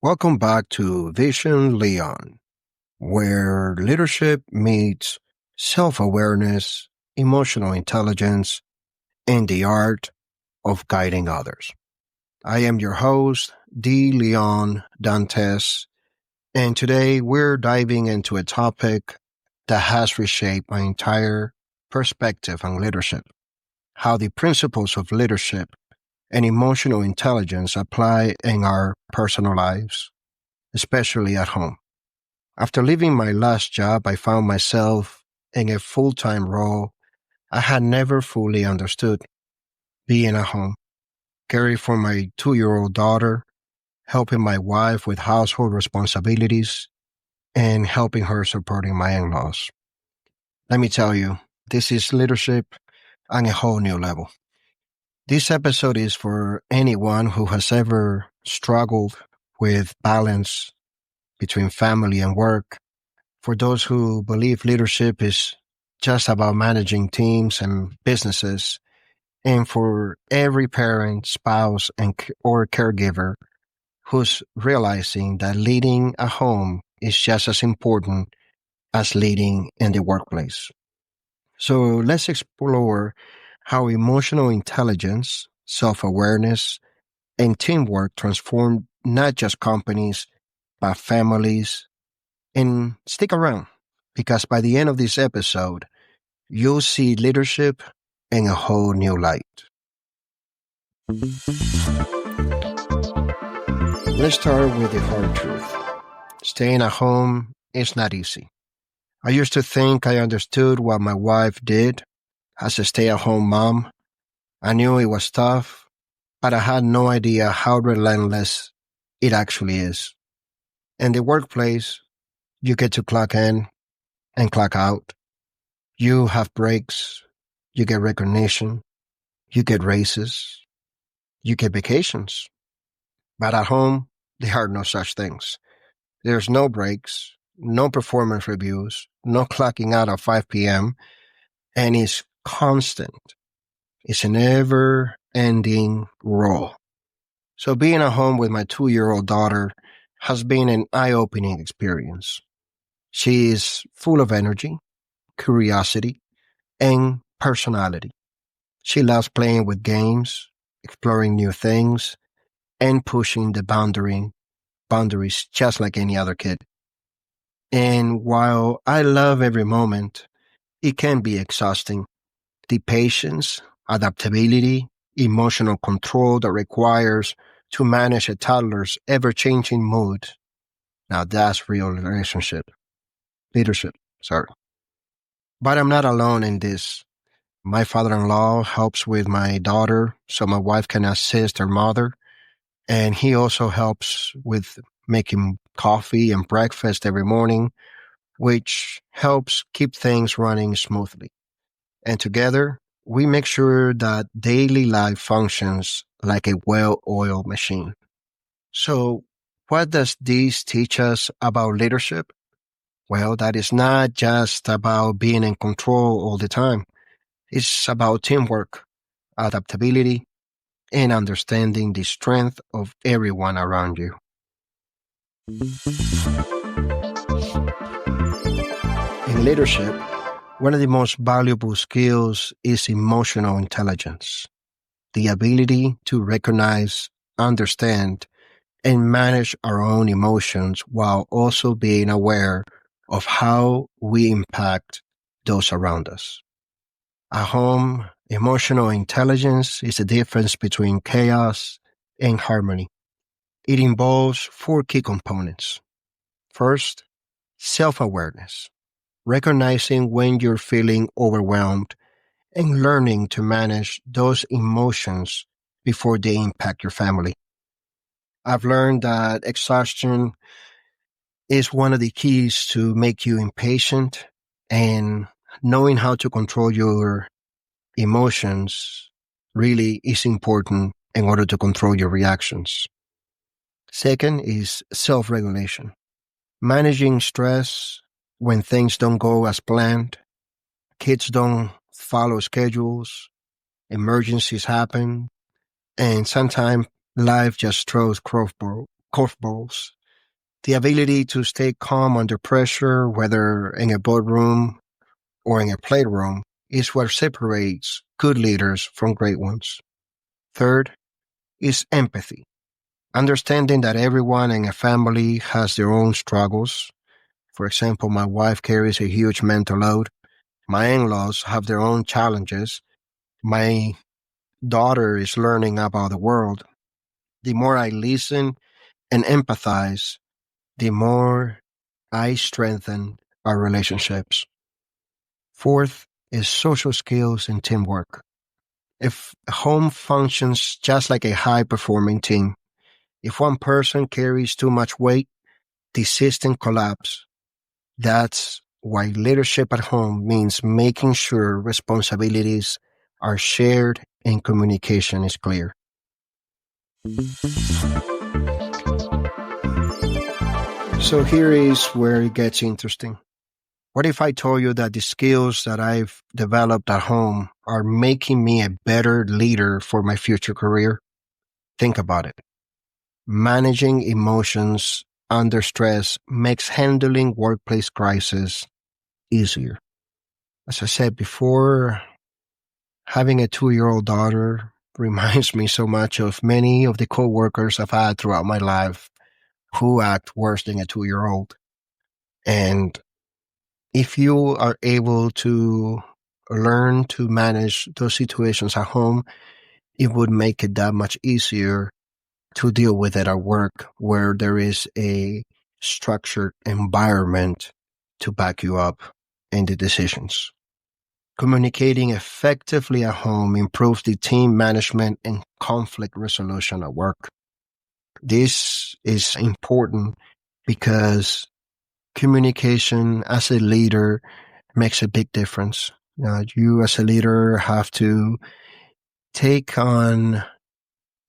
Welcome back to Vision Leon, where leadership meets self awareness, emotional intelligence, and the art of guiding others. I am your host, D. Leon Dantes, and today we're diving into a topic that has reshaped my entire perspective on leadership: how the principles of leadership and emotional intelligence apply in our personal lives, especially at home. After leaving my last job, I found myself in a full-time role I had never fully understood: being at home, caring for my 2-year-old daughter, helping my wife with household responsibilities, and helping her supporting my in-laws. Let me tell you, this is leadership on a whole new level. This episode is for anyone who has ever struggled with balance between family and work, for those who believe leadership is just about managing teams and businesses, and for every parent, spouse, or caregiver who's realizing that leading at home is just as important as leading in the workplace. So let's explore how emotional intelligence, self-awareness, and teamwork transform not just companies, but families. And stick around, because by the end of this episode, you'll see leadership in a whole new light. Let's start with the hard truth. Staying at home is not easy. I used to think I understood what my wife did as a stay-at-home mom. I knew it was tough, but I had no idea how relentless it actually is. In the workplace, you get to clock in and clock out. You have breaks, you get recognition, you get raises, you get vacations. But at home, there are no such things. There's no breaks, no performance reviews, no clocking out at 5 p.m., and it's constant. It's a never-ending roll. So being at home with my 2-year-old daughter has been an eye-opening experience. She is full of energy, curiosity, and personality. She loves playing with games, exploring new things, and pushing the boundaries just like any other kid. And while I love every moment, it can be exhausting. The patience, adaptability, emotional control that requires to manage a toddler's ever-changing mood. Now that's real leadership, sorry. But I'm not alone in this. My father-in-law helps with my daughter so my wife can assist her mother. And he also helps with making coffee and breakfast every morning, which helps keep things running smoothly. And together, we make sure that daily life functions like a well-oiled machine. So, what does this teach us about leadership? Well, that is not just about being in control all the time. It's about teamwork, adaptability, and understanding the strength of everyone around you. In leadership, one of the most valuable skills is emotional intelligence, the ability to recognize, understand, and manage our own emotions while also being aware of how we impact those around us. At home, emotional intelligence is the difference between chaos and harmony. It involves 4 key components. First, self-awareness, recognizing when you're feeling overwhelmed and learning to manage those emotions before they impact your family. I've learned that exhaustion is one of the keys to make you impatient, and knowing how to control your emotions really is important in order to control your reactions. Second is self-regulation, managing stress when things don't go as planned, kids don't follow schedules, emergencies happen, and sometimes life just throws curveballs. The ability to stay calm under pressure, whether in a boardroom or in a playroom, is what separates good leaders from great ones. Third is empathy. Understanding that everyone in a family has their own struggles. For example, my wife carries a huge mental load. My in-laws have their own challenges. My daughter is learning about the world. The more I listen and empathize, the more I strengthen our relationships. Fourth is social skills and teamwork. If a home functions just like a high-performing team, if one person carries too much weight, the system collapses. That's why leadership at home means making sure responsibilities are shared and communication is clear. So here is where it gets interesting. What if I told you that the skills that I've developed at home are making me a better leader for my future career? Think about it. Managing emotions under stress makes handling workplace crises easier. As I said before, having a 2-year-old daughter reminds me so much of many of the coworkers I've had throughout my life who act worse than a 2-year-old. And if you are able to learn to manage those situations at home, it would make it that much easier to deal with it at work, where there is a structured environment to back you up in the decisions. Communicating effectively at home improves the team management and conflict resolution at work. This is important because communication as a leader makes a big difference. You as a leader have to take on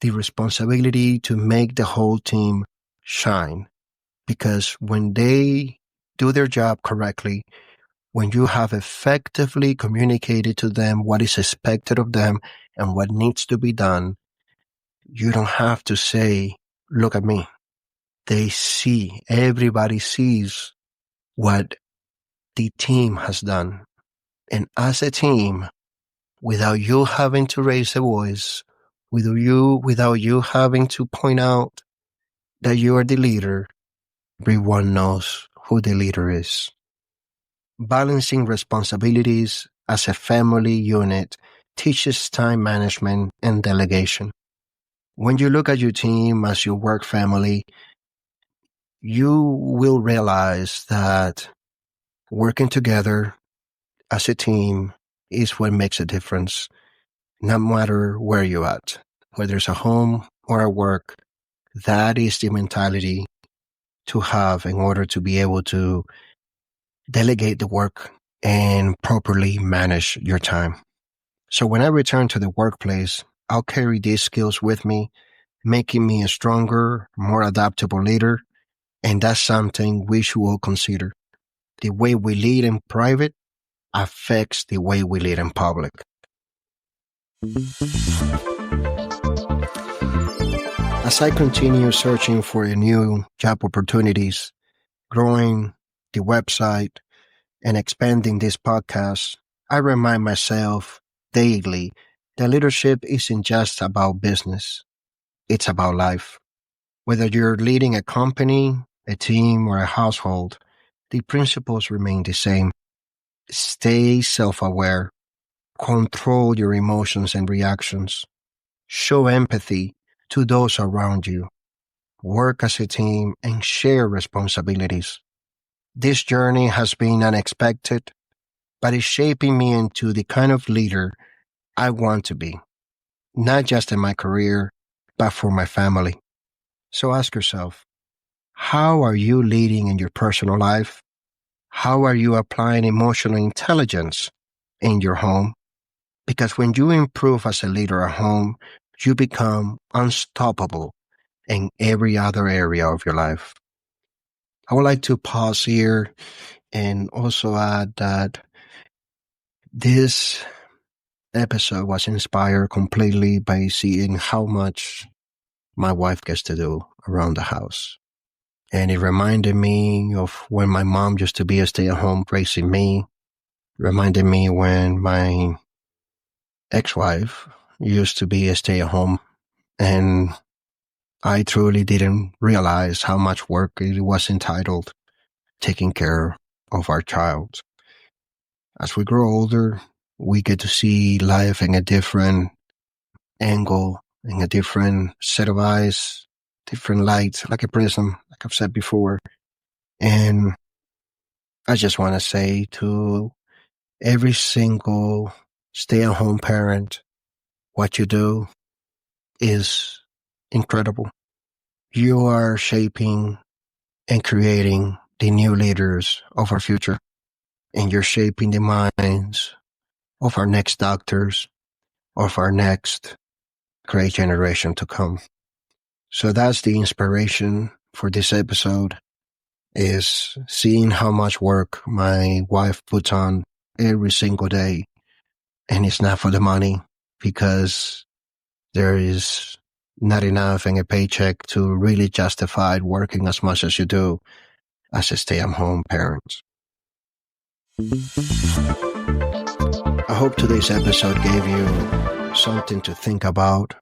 the responsibility to make the whole team shine. Because when they do their job correctly, when you have effectively communicated to them what is expected of them and what needs to be done, you don't have to say, look at me. They see, everybody sees what the team has done. And as a team, without you having to raise a voice, without you having to point out that you are the leader, everyone knows who the leader is. Balancing responsibilities as a family unit teaches time management and delegation. When you look at your team as your work family, you will realize that working together as a team is what makes a difference, no matter where you're at, whether it's at home or at work. That is the mentality to have in order to be able to delegate the work and properly manage your time. So when I return to the workplace, I'll carry these skills with me, making me a stronger, more adaptable leader. And that's something we should all consider. The way we lead in private affects the way we lead in public. As I continue searching for new job opportunities, growing the website, and expanding this podcast, I remind myself daily that leadership isn't just about business. It's about life. Whether you're leading a company, a team, or a household, the principles remain the same. Stay self-aware. Control your emotions and reactions. Show empathy to those around you. Work as a team and share responsibilities. This journey has been unexpected, but it's shaping me into the kind of leader I want to be, not just in my career, but for my family. So ask yourself, how are you leading in your personal life? How are you applying emotional intelligence in your home? Because when you improve as a leader at home, you become unstoppable in every other area of your life. I would like to pause here and also add that this episode was inspired completely by seeing how much my wife gets to do around the house. And it reminded me of when my mom used to be a stay-at-home raising me. Reminded me when my ex-wife used to be a stay-at-home, and I truly didn't realize how much work it was entitled taking care of our child. As we grow older, we get to see life in a different angle, in a different set of eyes, different light, like a prism, like I've said before. And I just want to say to every single stay-at-home parent, what you do is incredible. You are shaping and creating the new leaders of our future, and you're shaping the minds of our next doctors, of our next great generation to come. So that's the inspiration for this episode, is seeing how much work my wife puts on every single day. And it's not for the money, because there is not enough in a paycheck to really justify working as much as you do as a stay-at-home parent. I hope today's episode gave you something to think about.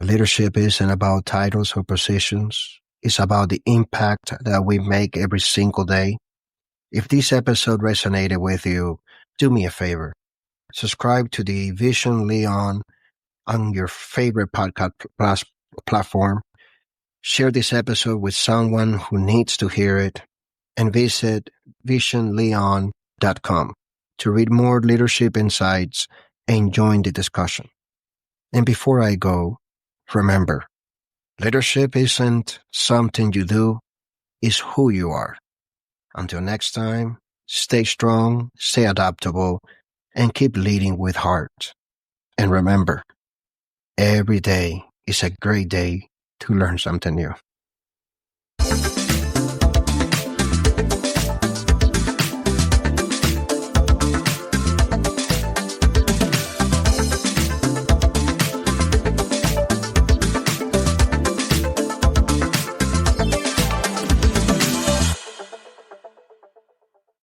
Leadership isn't about titles or positions. It's about the impact that we make every single day. If this episode resonated with you, do me a favor. Subscribe to the Vision Leon on your favorite podcast platform. Share this episode with someone who needs to hear it, and visit visionleon.com to read more leadership insights and join the discussion. And before I go, remember, leadership isn't something you do, it's who you are. Until next time, stay strong, stay adaptable, and keep leading with heart. And remember, every day is a great day to learn something new.